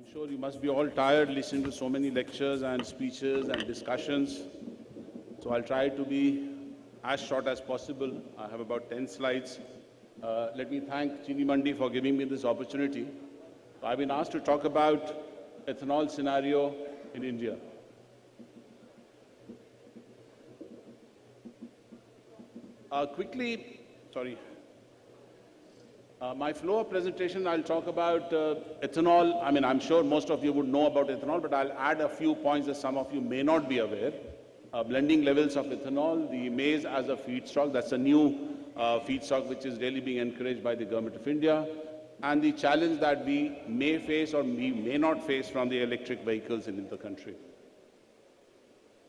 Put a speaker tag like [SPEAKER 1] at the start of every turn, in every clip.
[SPEAKER 1] I'm sure you must be all tired listening to so many lectures and speeches and discussions. So I'll try to be as short as possible. I have about 10 slides. Let me thank ChiniMandi for giving me this opportunity. I've been asked to talk about ethanol scenario in India. My flow of presentation, I'll talk about ethanol. I mean, I'm sure most of you would know about ethanol, but I'll add a few points that some of you may not be aware. Blending levels of ethanol, the maize as a feedstock, that's a new feedstock which is really being encouraged by the Government of India, and the challenge that we may face or we may not face from the electric vehicles in the country.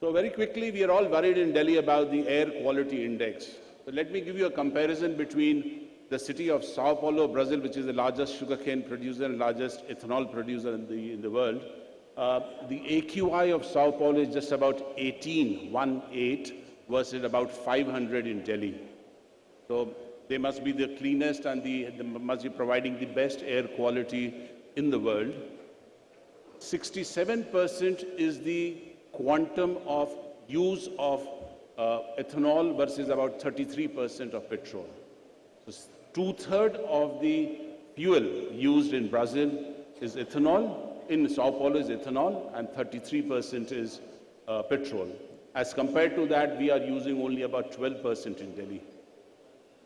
[SPEAKER 1] So very quickly, we are all worried in Delhi about the air quality index. So let me give you a comparison between the city of Sao Paulo, Brazil, which is the largest sugarcane producer and largest ethanol producer in the world. The AQI of Sao Paulo is just about 18 versus about 500 in Delhi. So they must be the cleanest and they must be providing the best air quality in the world. 67% is the quantum of use of ethanol versus about 33% of petrol. So 2/3 of the fuel used in Brazil is ethanol. In Sao Paulo is ethanol, and 33% is petrol. As compared to that, we are using only about 12% in Delhi.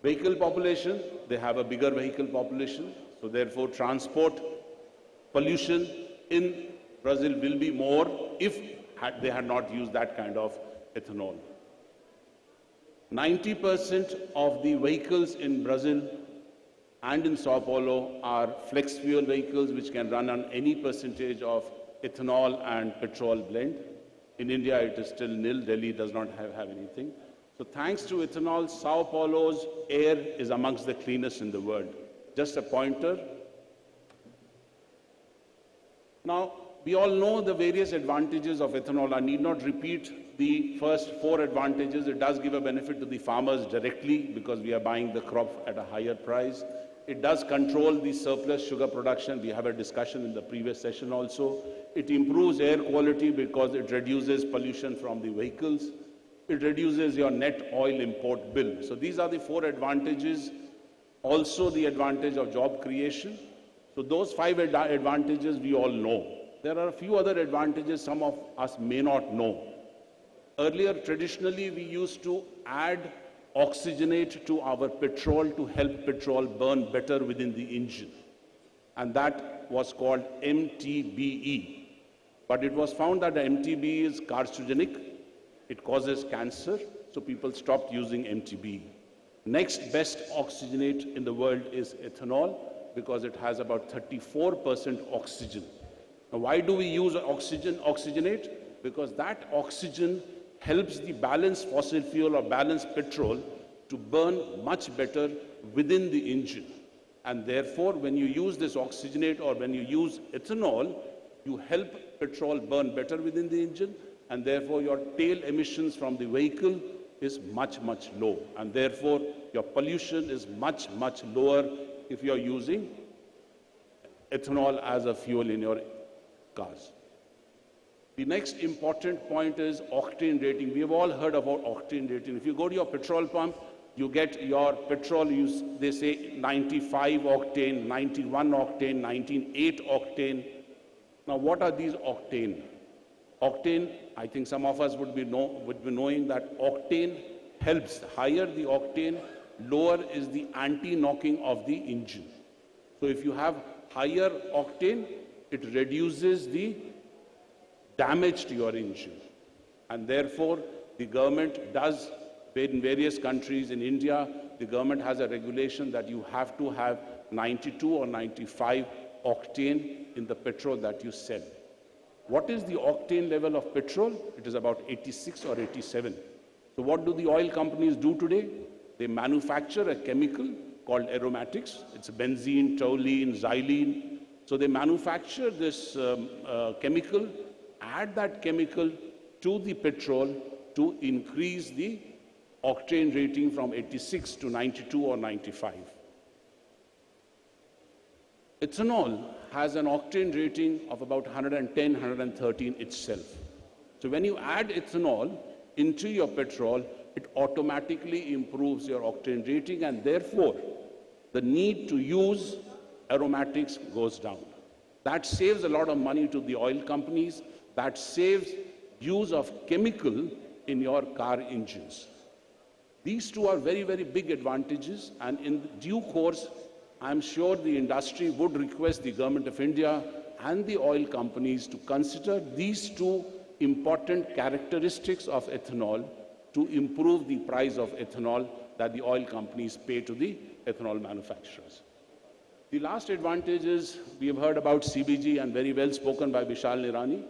[SPEAKER 1] Vehicle population, they have a bigger vehicle population, so therefore transport pollution in Brazil will be more if they had not used that kind of ethanol. 90% of the vehicles in Brazil and in Sao Paulo are flex fuel vehicles which can run on any percentage of ethanol and petrol blend. In India, it is still nil. Delhi does not have anything. So thanks to ethanol, Sao Paulo's air is amongst the cleanest in the world. Just a pointer. Now, we all know the various advantages of ethanol. I need not repeat the first 4 advantages. It does give a benefit to the farmers directly because we are buying the crop at a higher price. It does control the surplus sugar production. We have a discussion in the previous session also. It improves air quality because it reduces pollution from the vehicles. It reduces your net oil import bill. So these are the 4 advantages. Also the advantage of job creation. So those 5 advantages we all know. There are a few other advantages some of us may not know. Earlier, traditionally, we used to add oxygenate to our petrol to help petrol burn better within the engine. And that was called MTBE. But it was found that the MTBE is carcinogenic. It causes cancer, so people stopped using MTBE. Next best oxygenate in the world is ethanol because it has about 34% oxygen. Now, why do we use oxygenate? Because that oxygen helps the balanced fossil fuel or balanced petrol to burn much better within the engine. And therefore, when you use this oxygenate or when you use ethanol, you help petrol burn better within the engine, and therefore your tail emissions from the vehicle is much, much low. And therefore, your pollution is much, much lower if you're using ethanol as a fuel in your cars. The next important point is octane rating. We have all heard about octane rating. If you go to your petrol pump, you get your petrol, they say 95 octane, 91 octane, 98 octane. Now, what are these octane? Octane, I think some of us would be knowing that octane helps. Higher the octane, lower is the anti-knocking of the engine. So if you have higher octane, it reduces the damage to your engine. And therefore, the government does, in various countries, in India, the government has a regulation that you have to have 92 or 95 octane in the petrol that you sell. What is the octane level of petrol? It is about 86 or 87. So what do the oil companies do today? They manufacture a chemical called aromatics. It's benzene, toluene, xylene. So they manufacture this chemical, add that chemical to the petrol to increase the octane rating from 86 to 92 or 95. Ethanol has an octane rating of about 110, 113 itself. So when you add ethanol into your petrol, it automatically improves your octane rating, and therefore the need to use aromatics goes down. That saves a lot of money to the oil companies. That saves use of chemical in your car engines. These two are very, very big advantages, and in due course, I'm sure the industry would request the Government of India and the oil companies to consider these two important characteristics of ethanol to improve the price of ethanol that the oil companies pay to the ethanol manufacturers. The last advantage is we have heard about CBG, and very well spoken by Vishal Nirani.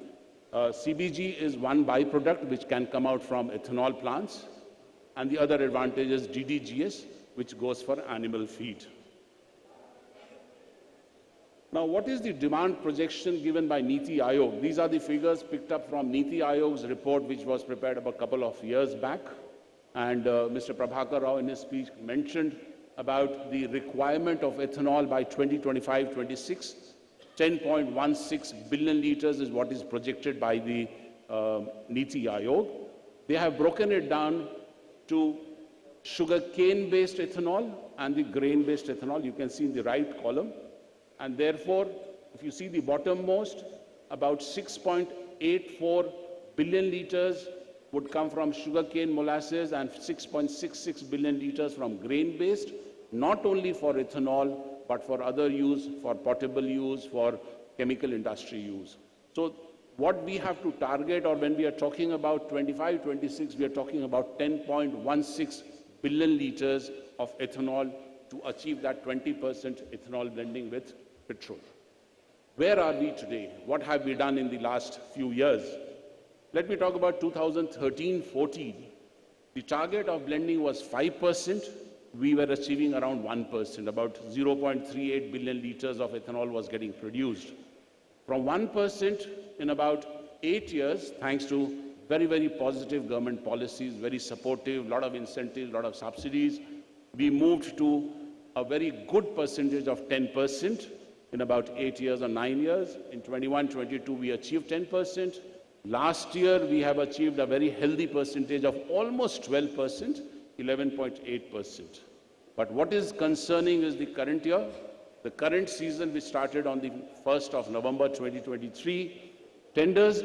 [SPEAKER 1] CBG is one byproduct which can come out from ethanol plants, and the other advantage is DDGS, which goes for animal feed. Now, what is the demand projection given by Niti Aayog? These are the figures picked up from Niti Aayog's report, which was prepared about a couple of years back. And Mr. Prabhakar Rao in his speech mentioned about the requirement of ethanol by 2025-26. 10.16 billion liters is what is projected by the Niti Aayog. They have broken it down to sugarcane-based ethanol and the grain-based ethanol. You can see in the right column. And therefore, if you see the bottommost, about 6.84 billion liters would come from sugarcane molasses and 6.66 billion liters from grain-based, not only for ethanol, but for other use, for potable use, for chemical industry use. So what we have to target, or when we are talking about 25-26, we are talking about 10.16 billion liters of ethanol to achieve that 20% ethanol blending with petrol. Where are we today? What have we done in the last few years? Let me talk about 2013-14. The target of blending was 5%. We were achieving around 1%. About 0.38 billion liters of ethanol was getting produced. From 1% in about 8 years, thanks to very, very positive government policies, very supportive, a lot of incentives, a lot of subsidies, we moved to a very good percentage of 10% in about 8 years or 9 years. In 21-22, we achieved 10%. Last year, we have achieved a very healthy percentage of almost 12%, 11.8%. But what is concerning is the current year. The current season, which started on the 1st of November 2023, tenders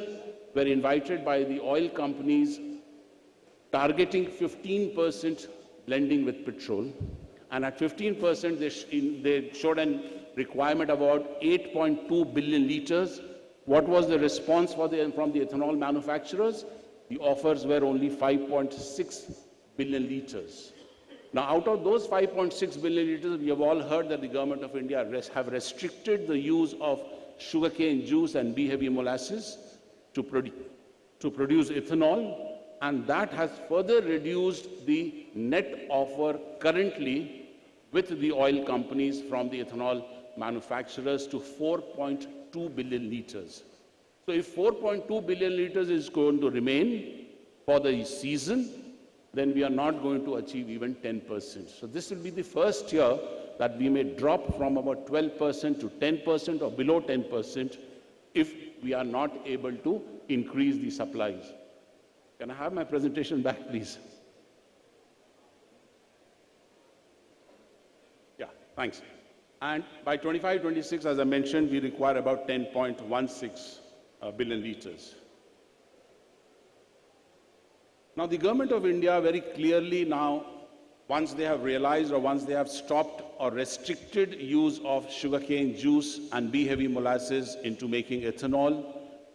[SPEAKER 1] were invited by the oil companies targeting 15% blending with petrol. And at 15%, they showed a requirement of about 8.2 billion liters. What was the response from the ethanol manufacturers? The offers were only 5.6 billion liters. Now, out of those 5.6 billion liters, we have all heard that the Government of India have restricted the use of sugarcane juice and B-heavy molasses to produce ethanol, and that has further reduced the net offer currently with the oil companies from the ethanol manufacturers to 4.2 billion liters. So if 4.2 billion liters is going to remain for the season, then we are not going to achieve even 10%. So this will be the first year that we may drop from about 12% to 10% or below 10% if we are not able to increase the supplies. Can I have my presentation back, please? Yeah, thanks. And by 25-26, as I mentioned, we require about 10.16 billion liters. Now, the Government of India very clearly now, once they have realized or once they have stopped or restricted use of sugarcane juice and B-heavy molasses into making ethanol,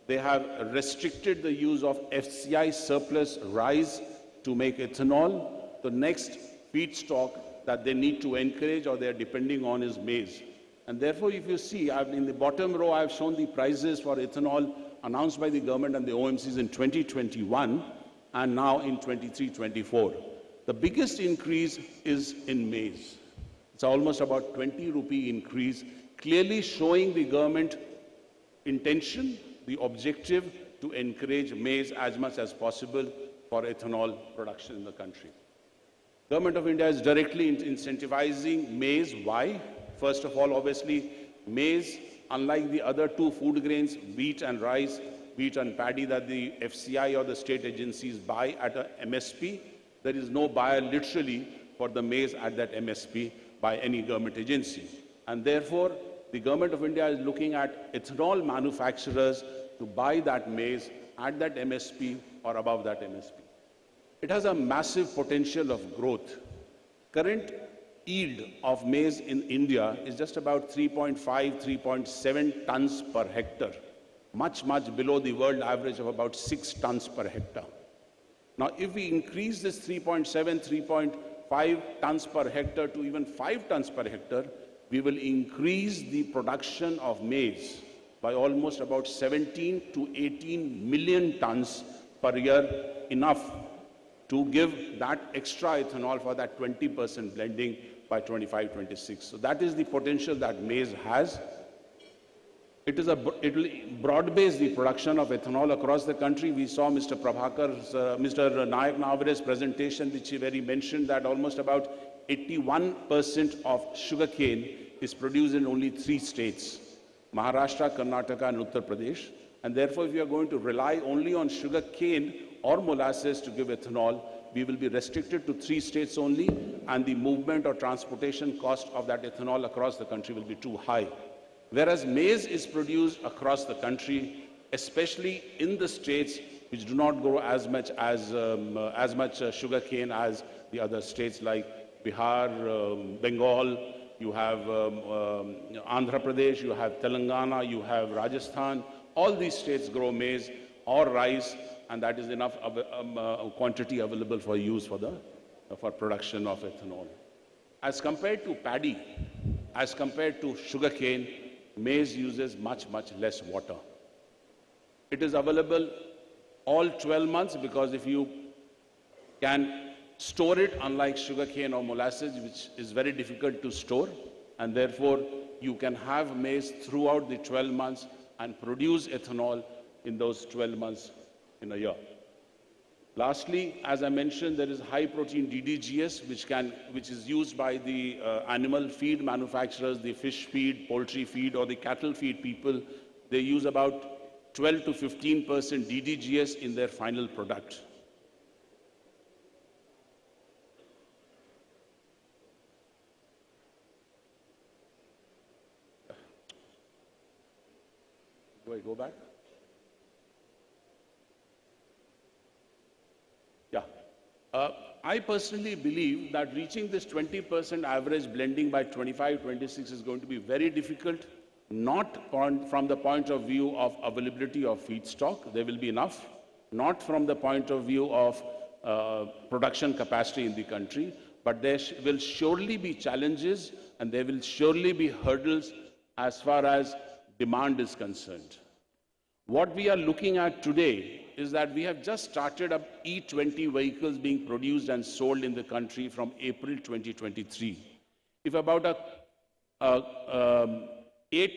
[SPEAKER 1] they have restricted the use of FCI surplus rice to make ethanol. The next feedstock that they need to encourage or they are depending on is maize. And therefore, if you see, in the bottom row, I've shown the prices for ethanol announced by the government and the OMCs in 2021 and now in 23-24. The biggest increase is in maize. It's almost about 20 rupee increase, clearly showing the government intention, the objective to encourage maize as much as possible for ethanol production in the country. Government of India is directly incentivizing maize. Why? First of all, obviously, maize unlike the other two food grains, wheat and rice, wheat and paddy, that the FCI or the state agencies buy at a MSP, there is no buyer literally for the maize at that MSP by any government agency. And therefore, the government of India is looking at ethanol manufacturers to buy that maize at that MSP or above that MSP. It has a massive potential of growth. Current yield of maize in India is just about 3.5, 3.7 tons per hectare, much below the world average of about 6 tons per hectare. Now, if we increase this 3.7, 3.5 tons per hectare to even 5 tons per hectare, we will increase the production of maize by almost about 17 to 18 million tons per year, enough to give that extra ethanol for that 20% blending by 25-26. So that is the potential that maize has. It will broad-base the production of ethanol across the country. We saw Mr. Nayak Naware's presentation, where he mentioned that almost about 81% of sugarcane is produced in only 3 states, Maharashtra, Karnataka, and Uttar Pradesh. And therefore, if we are going to rely only on sugarcane or molasses to give ethanol, we will be restricted to 3 states only, and the movement or transportation cost of that ethanol across the country will be too high. Whereas maize is produced across the country, especially in the states which do not grow as much sugarcane as the other states like Bihar, Bengal, you have Andhra Pradesh, you have Telangana, you have Rajasthan. All these states grow maize or rice, and that is enough quantity available for use for production of ethanol. As compared to paddy, as compared to sugarcane, maize uses much less water. It is available all 12 months because if you can store it, unlike sugarcane or molasses, which is very difficult to store, and therefore you can have maize throughout the 12 months and produce ethanol in those 12 months in a year. Lastly, as I mentioned, there is high protein DDGS, which is used by the animal feed manufacturers, the fish feed, poultry feed, or the cattle feed people. They use about 12 to 15% DDGS in their final product. Do I go back? I personally believe that reaching this 20% average blending by 25-26 is going to be very difficult, not from the point of view of availability of feedstock, there will be enough, not from the point of view of production capacity in the country, but there will surely be challenges and there will surely be hurdles as far as demand is concerned. What we are looking at today is that we have just started up E20 vehicles being produced and sold in the country from April 2023. If about 8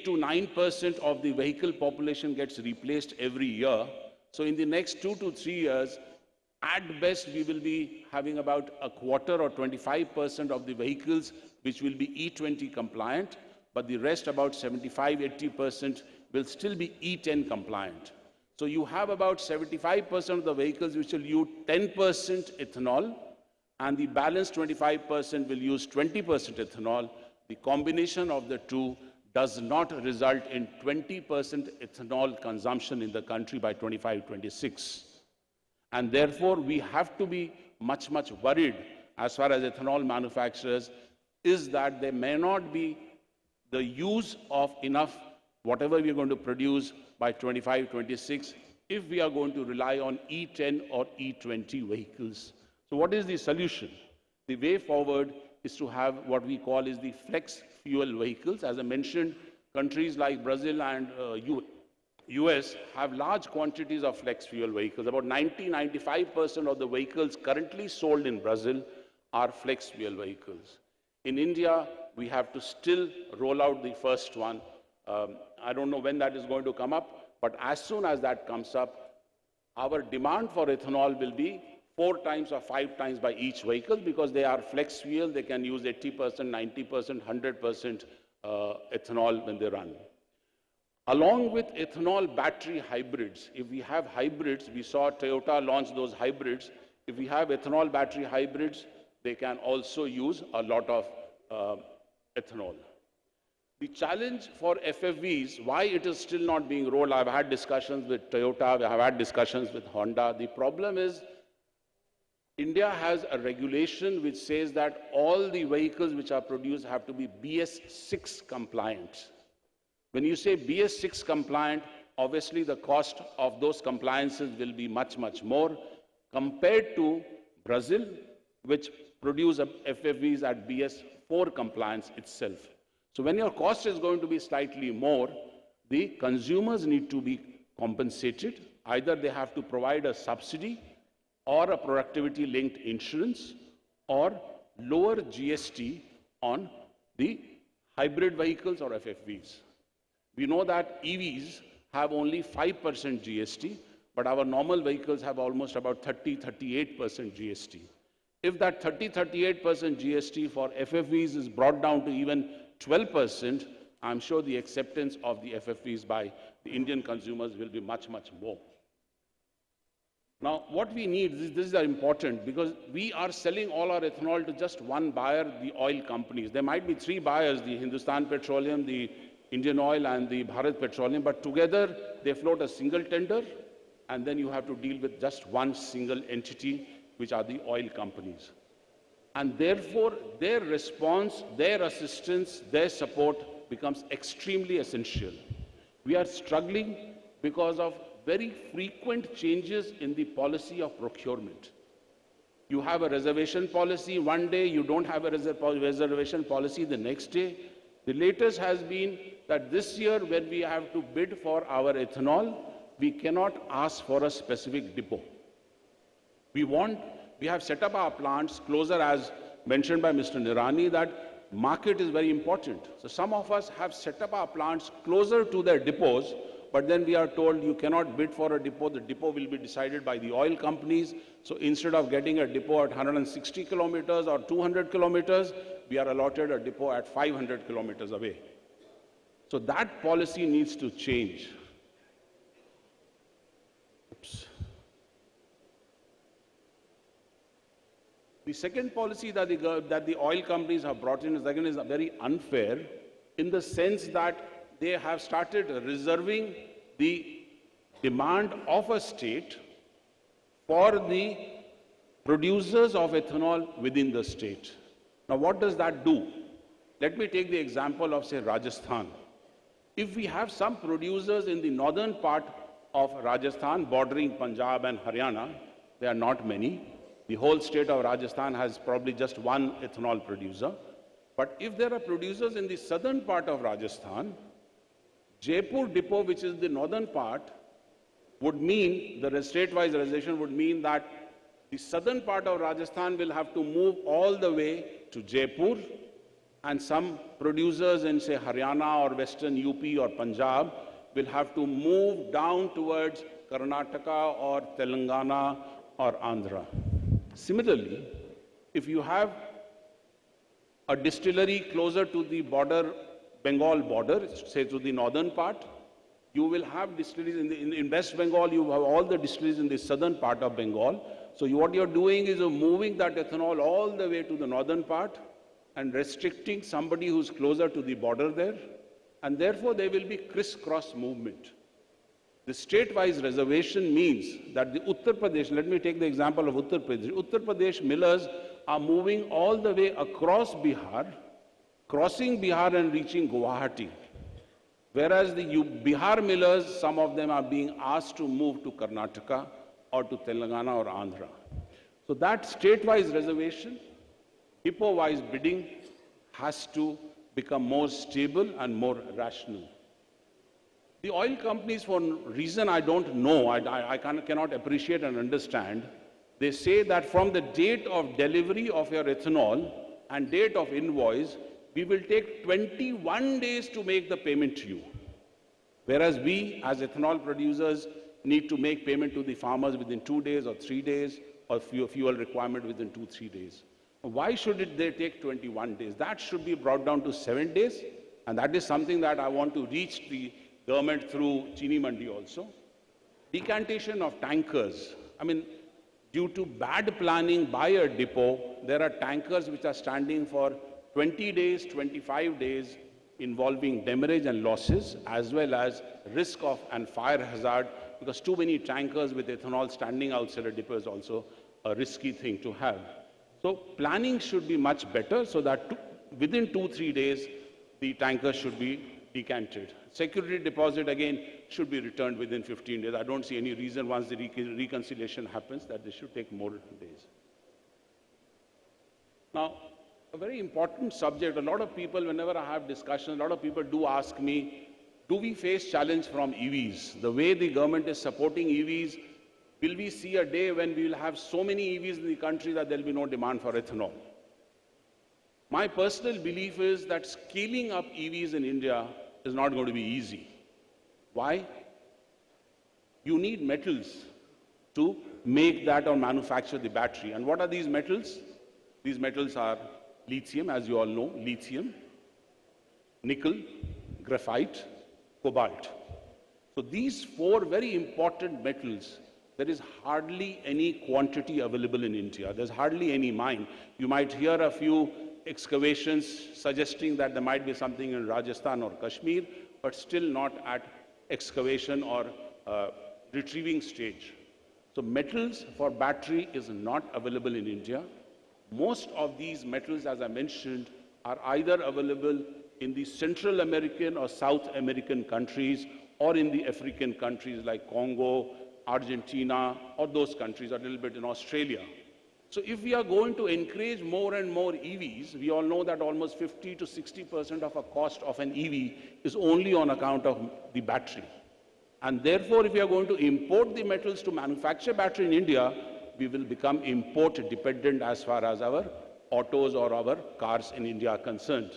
[SPEAKER 1] to 9% of the vehicle population gets replaced every year, so in the next 2 to 3 years, at best we will be having about a quarter or 25% of the vehicles which will be E20 compliant, but the rest, about 75-80%, will still be E10 compliant. So you have about 75% of the vehicles which will use 10% ethanol, and the balance 25% will use 20% ethanol. The combination of the two does not result in 20% ethanol consumption in the country by 25-26. And therefore, we have to be much worried as far as ethanol manufacturers is that there may not be the use of enough whatever we are going to produce by 25-26 if we are going to rely on E10 or E20 vehicles. So what is the solution? The way forward is to have what we call is the flex fuel vehicles. As I mentioned, countries like Brazil and US have large quantities of flex fuel vehicles. About 90-95% of the vehicles currently sold in Brazil are flex fuel vehicles. In India, we have to still roll out the first one. I don't know when that is going to come up, but as soon as that comes up, our demand for ethanol will be 4 times or 5 times by each vehicle because they are flex fuel. They can use 80%, 90%, 100% ethanol when they run. Along with ethanol battery hybrids, if we have hybrids, we saw Toyota launch those hybrids. If we have ethanol battery hybrids, they can also use a lot of ethanol. The challenge for FFVs, why it is still not being rolled, I've had discussions with Toyota, I've had discussions with Honda. The problem is India has a regulation which says that all the vehicles which are produced have to be BS6 compliant. When you say BS6 compliant, obviously the cost of those compliances will be much, much more compared to Brazil, which produce FFVs at BS4 compliance itself. So when your cost is going to be slightly more, the consumers need to be compensated. Either they have to provide a subsidy or a productivity-linked insurance or lower GST on the hybrid vehicles or FFVs. We know that EVs have only 5% GST, but our normal vehicles have almost about 38% GST. If that 38% GST for FFVs is brought down to even 12%, I'm sure the acceptance of the FFVs by the Indian consumers will be much, much more. Now, what we need, this is important, because we are selling all our ethanol to just one buyer, the oil companies. There might be three buyers, the Hindustan Petroleum, the Indian Oil and the Bharat Petroleum, but together they float a single tender, and then you have to deal with just one single entity, which are the oil companies. And therefore, their response, their assistance, their support becomes extremely essential. We are struggling because of very frequent changes in the policy of procurement. You have a reservation policy one day, you don't have a reservation policy the next day. The latest has been that this year, when we have to bid for our ethanol, we cannot ask for a specific depot. We have set up our plants closer, as mentioned by Mr. Nirani, that market is very important. So some of us have set up our plants closer to their depots, but then we are told you cannot bid for a depot. The depot will be decided by the oil companies. So instead of getting a depot at 160 kilometers or 200 kilometers, we are allotted a depot at 500 kilometers away. So that policy needs to change. Oops. The second policy that the oil companies have brought in is very unfair, in the sense that they have started reserving the demand of a state for the producers of ethanol within the state. Now, what does that do? Let me take the example of, say, Rajasthan. If we have some producers in the northern part of Rajasthan, bordering Punjab and Haryana, there are not many. The whole state of Rajasthan has probably just one ethanol producer. But if there are producers in the southern part of Rajasthan, Jaipur depot, which is the northern part, would mean, the state-wise reservation would mean that the southern part of Rajasthan will have to move all the way to Jaipur, and some producers in, say, Haryana or western UP or Punjab will have to move down towards Karnataka or Telangana or Andhra. Similarly, if you have a distillery closer to the border, Bengal border, say to the northern part, you will have distilleries in West Bengal, you have all the distilleries in the southern part of Bengal. So what you're doing is you're moving that ethanol all the way to the northern part and restricting somebody who's closer to the border there. And therefore, there will be crisscross movement. The state-wise reservation means that the Uttar Pradesh, let me take the example of Uttar Pradesh. Uttar Pradesh millers are moving all the way across Bihar, crossing Bihar and reaching Guwahati. Whereas the Bihar millers, some of them are being asked to move to Karnataka or to Telangana or Andhra. So that state-wise reservation, depot-wise bidding has to become more stable and more rational. The oil companies, for a reason I don't know, I cannot appreciate and understand, they say that from the date of delivery of your ethanol and date of invoice, we will take 21 days to make the payment to you. Whereas we, as ethanol producers, need to make payment to the farmers within 2 days or 3 days, or fuel requirement within 2-3 days. Why should they take 21 days? That should be brought down to 7 days, and that is something that I want to reach the government through ChiniMandi also. Decantation of tankers. I mean, due to bad planning by a depot, there are tankers which are standing for 20 days, 25 days, involving demurrage and losses, as well as risk of and fire hazard, because too many tankers with ethanol standing outside a depot is also a risky thing to have. So planning should be much better so that within 2-3 days, the tankers should be decanted. Security deposit, again, should be returned within 15 days. I don't see any reason once the reconciliation happens that this should take more days. Now, a very important subject, a lot of people, whenever I have discussions, a lot of people do ask me, do we face challenge from EVs? The way the government is supporting EVs, will we see a day when we will have so many EVs in the country that there will be no demand for ethanol? My personal belief is that scaling up EVs in India is not going to be easy. Why? You need metals to make that or manufacture the battery. And what are these metals? These metals are lithium, as you all know, lithium, nickel, graphite, cobalt. So these four very important metals, there is hardly any quantity available in India. There's hardly any mine. You might hear a few excavations suggesting that there might be something in Rajasthan or Kashmir, but still not at excavation or retrieving stage. So metals for battery is not available in India. Most of these metals, as I mentioned, are either available in the Central American or South American countries or in the African countries like Congo, Argentina, or those countries, or a little bit in Australia. So if we are going to encourage more and more EVs, we all know that almost 50 to 60% of the cost of an EV is only on account of the battery. And therefore, if we are going to import the metals to manufacture battery in India, we will become import dependent as far as our autos or our cars in India are concerned.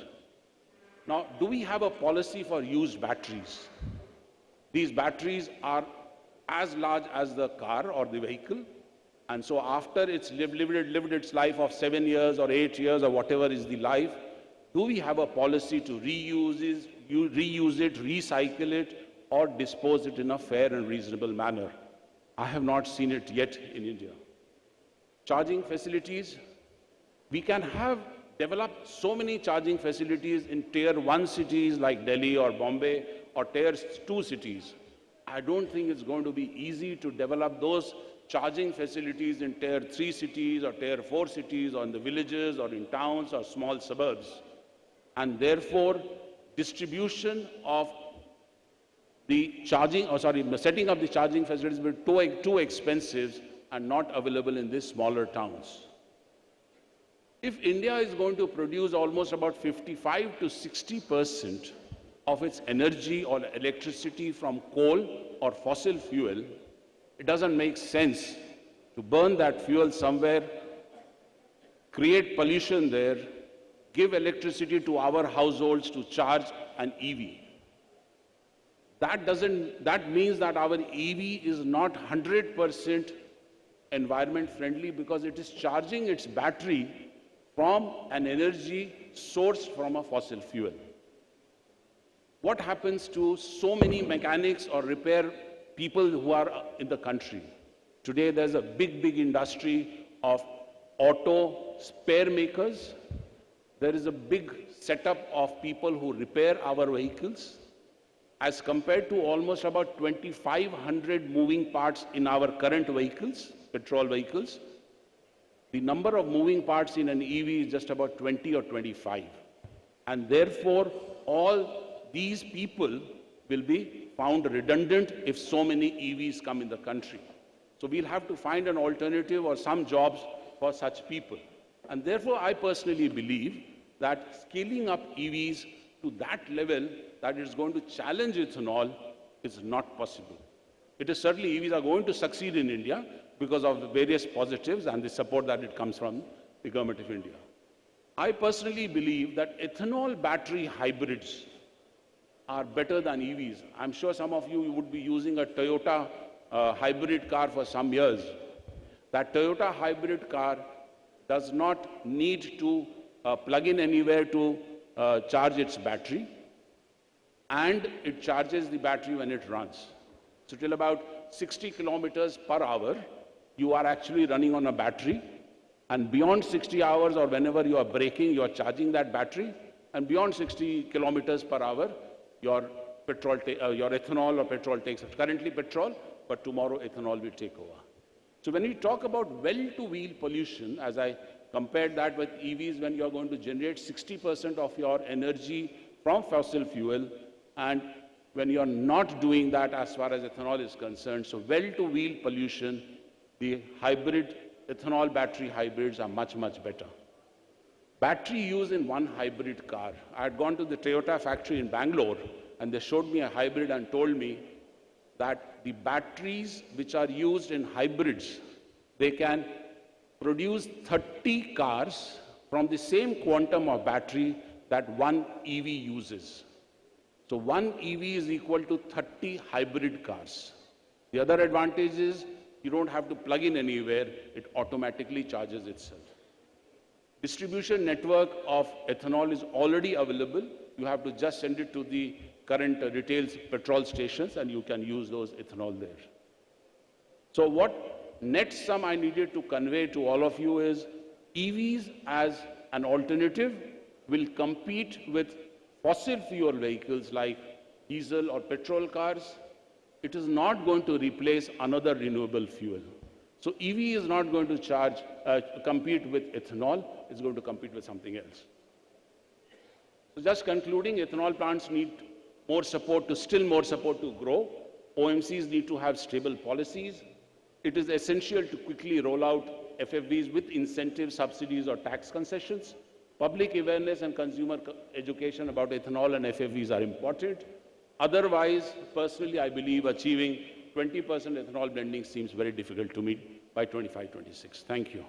[SPEAKER 1] Now, do we have a policy for used batteries? These batteries are as large as the car or the vehicle. And so after it's lived its life of 7 years or 8 years or whatever is the life, do we have a policy to reuse it, recycle it, or dispose it in a fair and reasonable manner? I have not seen it yet in India. Charging facilities, we can have developed so many charging facilities in tier 1 cities like Delhi or Bombay or tier 2 cities. I don't think it's going to be easy to develop those charging facilities in tier 3 cities or tier 4 cities or in the villages or in towns or small suburbs. And therefore, distribution of the charging, setting up the charging facilities will be too expensive and not available in these smaller towns. If India is going to produce almost about 55 to 60% of its energy or electricity from coal or fossil fuel, it doesn't make sense to burn that fuel somewhere, create pollution there, give electricity to our households to charge an EV. That means that our EV is not 100% environment friendly because it is charging its battery from an energy sourced from a fossil fuel. What happens to so many mechanics or repair people who are in the country? Today there's a big industry of auto spare makers. There is a big setup of people who repair our vehicles. As compared to almost about 2,500 moving parts in our current vehicles, petrol vehicles, the number of moving parts in an EV is just about 20 or 25. And therefore, all these people will be found redundant if so many EVs come in the country. So we'll have to find an alternative or some jobs for such people. And therefore, I personally believe that scaling up EVs to that level that is going to challenge ethanol is not possible. It is certainly EVs are going to succeed in India because of the various positives and the support that it comes from the government of India. I personally believe that ethanol battery hybrids are better than EVs. I'm sure some of you would be using a Toyota hybrid car for some years. That Toyota hybrid car does not need to plug in anywhere to charge its battery. and it charges the battery when it runs. So till about 60 kilometers per hour, you are actually running on a battery, and beyond 60 hours or whenever you are braking, you are charging that battery, and beyond 60 kilometers per hour, your ethanol or petrol takes it. Currently petrol, but tomorrow ethanol will take over. So when we talk about well-to-wheel pollution, as I compared that with EVs, when you are going to generate 60% of your energy from fossil fuel, and when you are not doing that as far as ethanol is concerned, so well-to-wheel pollution, the hybrid ethanol battery hybrids are much, much better. Battery use in one hybrid car. I had gone to the Toyota factory in Bangalore, and they showed me a hybrid and told me that the batteries which are used in hybrids, they can produce 30 cars from the same quantum of battery that one EV uses. So one EV is equal to 30 hybrid cars. The other advantage is you don't have to plug in anywhere, it automatically charges itself. Distribution network of ethanol is already available. You have to just send it to the current retail petrol stations and you can use those ethanol there. So what net sum I needed to convey to all of you is EVs as an alternative will compete with fossil fuel vehicles like diesel or petrol cars. It is not going to replace another renewable fuel. So EV is not going to compete with ethanol, it's going to compete with something else. So just concluding, ethanol plants need still more support to grow. OMCs need to have stable policies. It is essential to quickly roll out FFBs with incentives, subsidies or tax concessions. Public awareness and consumer education about ethanol and FFBs are important. Otherwise, personally, I believe achieving 20% ethanol blending seems very difficult to meet by 25-26. Thank you.